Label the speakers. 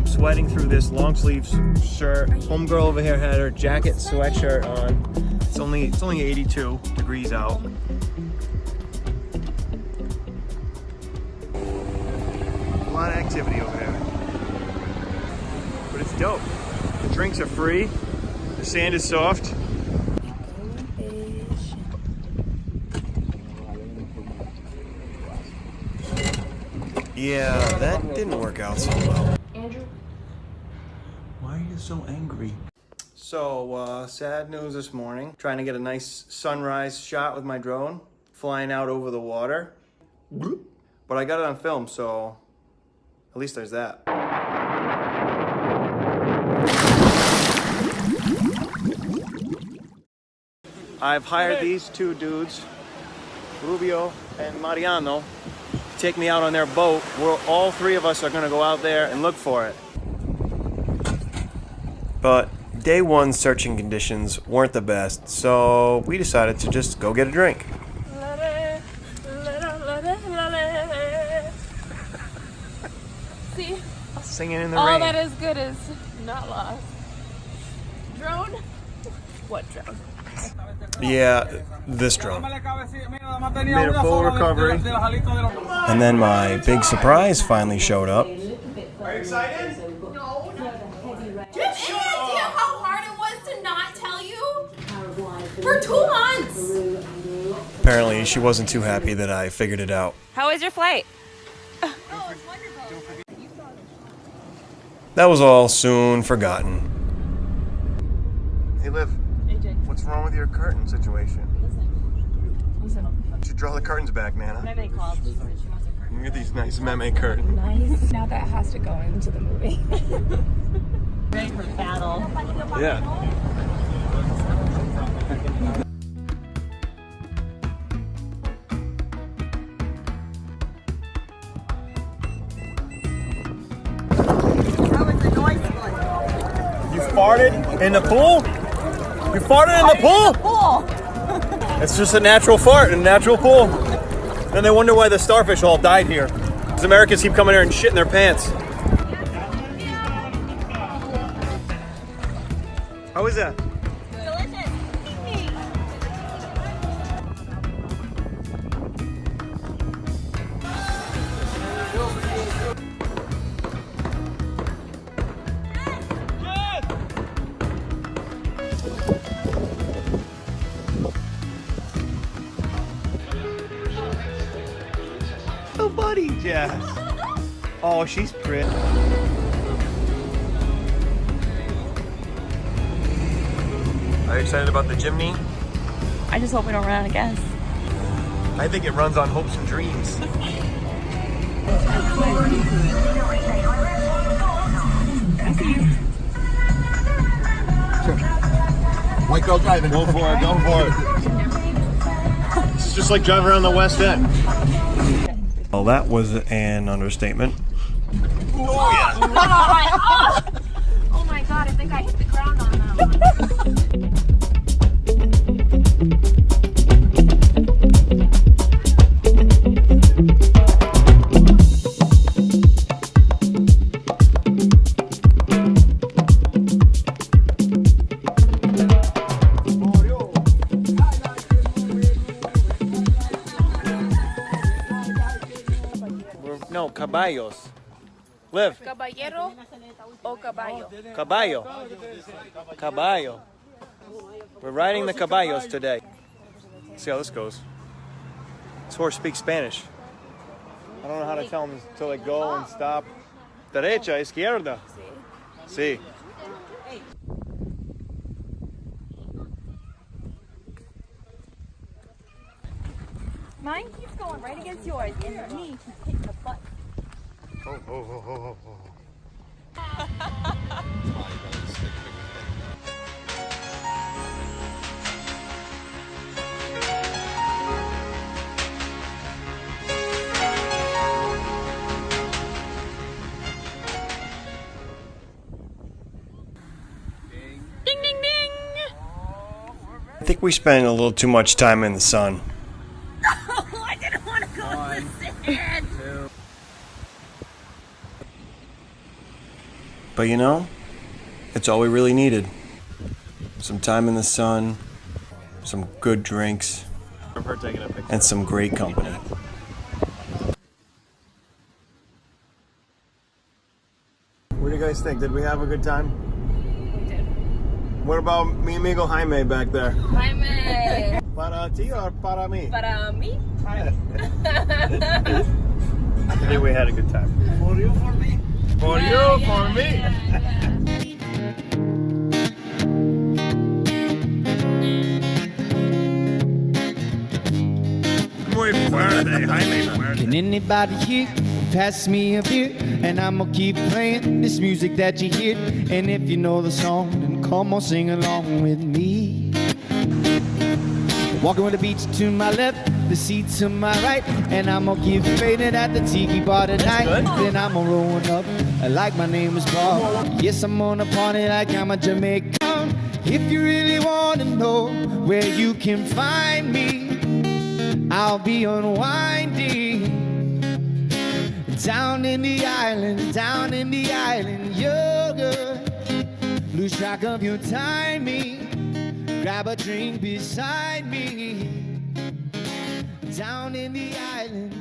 Speaker 1: I'm sweating through this long sleeves shirt. Homegirl over here had her jacket sweatshirt on. It's only 82 degrees out. A lot of activity over here. But it's dope. The drinks are free. The sand is soft. Yeah, that didn't work out so well.
Speaker 2: Andrew?
Speaker 1: Why are you so angry? So, sad news this morning. Trying to get a nice sunrise shot with my drone, flying out over the water. But I got it on film, so at least there's that. I've hired these two dudes, Rubio and Mariano, to take me out on their boat. All three of us are gonna go out there and look for it. But day one searching conditions weren't the best, so we decided to just go get a drink.
Speaker 2: See?
Speaker 1: Singing in the
Speaker 2: All
Speaker 1: rain.
Speaker 2: that is good is not lost. Drone? What drone?
Speaker 1: Yeah, this drone. Made a full recovery. And then my big surprise finally showed up.
Speaker 3: Are you excited? No. Do you have any idea how hard it was to not tell you? For 2 months.
Speaker 1: Apparently she wasn't too happy that I figured it out.
Speaker 2: How was your flight?
Speaker 3: Oh, it's wonderful.
Speaker 1: That was all soon forgotten. Hey Liv,
Speaker 2: AJ.
Speaker 1: what's wrong with your curtain situation?
Speaker 2: Listen.
Speaker 1: You should draw the curtains back, Nana.
Speaker 2: Meme called. She wants her curtain.
Speaker 1: Look at these nice meme curtains.
Speaker 2: Nice. Now that has to go into the movie. Ready for battle.
Speaker 1: Yeah. You farted in the pool? You farted in the pool? It's just a natural fart in a natural pool. Then they wonder why the starfish all died here. Because Americans keep coming here and shitting their pants. How is that? Oh, buddy, Jess. Oh, she's pretty. Are you excited about the Jimny?
Speaker 2: I just hope we don't run out of gas.
Speaker 1: I think it runs on hopes and dreams.
Speaker 4: White girl driving.
Speaker 1: Go for it, go for it. It's just like driving around the West End. Well, that was an understatement.
Speaker 3: Oh my god, I think I hit the ground on that one.
Speaker 1: No, caballos. Liv.
Speaker 2: Caballero o caballo?
Speaker 1: Caballo. Caballo. We're riding the caballos today. See how this goes. This horse speaks Spanish. I don't know how to tell them to like go and stop. Derecha, izquierda. Sí.
Speaker 2: Mine keeps going right against yours, and me keeps hitting the butt.
Speaker 1: Oh.
Speaker 2: Ding, ding, ding!
Speaker 1: I think we spent a little too much time in the sun.
Speaker 2: Oh, I didn't want to go in the sand.
Speaker 4: 1, 2.
Speaker 1: But you know, it's all we really needed. Some time in the sun, some good drinks, and some great company. What do you guys think? Did we have a good time?
Speaker 2: We did.
Speaker 1: What about mi amigo Jaime back there?
Speaker 2: Jaime.
Speaker 1: Para ti or para mí?
Speaker 2: Para mí.
Speaker 1: I think we had a good time. For you, for me. For you, for me. Muy fuerte, Jaime fuerte.
Speaker 5: Can anybody here pass me a beer? And I'm gonna keep playing this music that you hear. And if you know the song, then come on, sing along with me. Walking with the beach to my left, the seat to my right, and I'm gonna get faded at the tiki bar tonight. Then I'm gonna rolling up like my name is Bob. Yes, I'm gonna party like I'm a Jamaican. If you really wanna know where you can find me, I'll be unwinding down in the island, you're good. Lose track of your timing. Grab a drink beside me. Down in the island,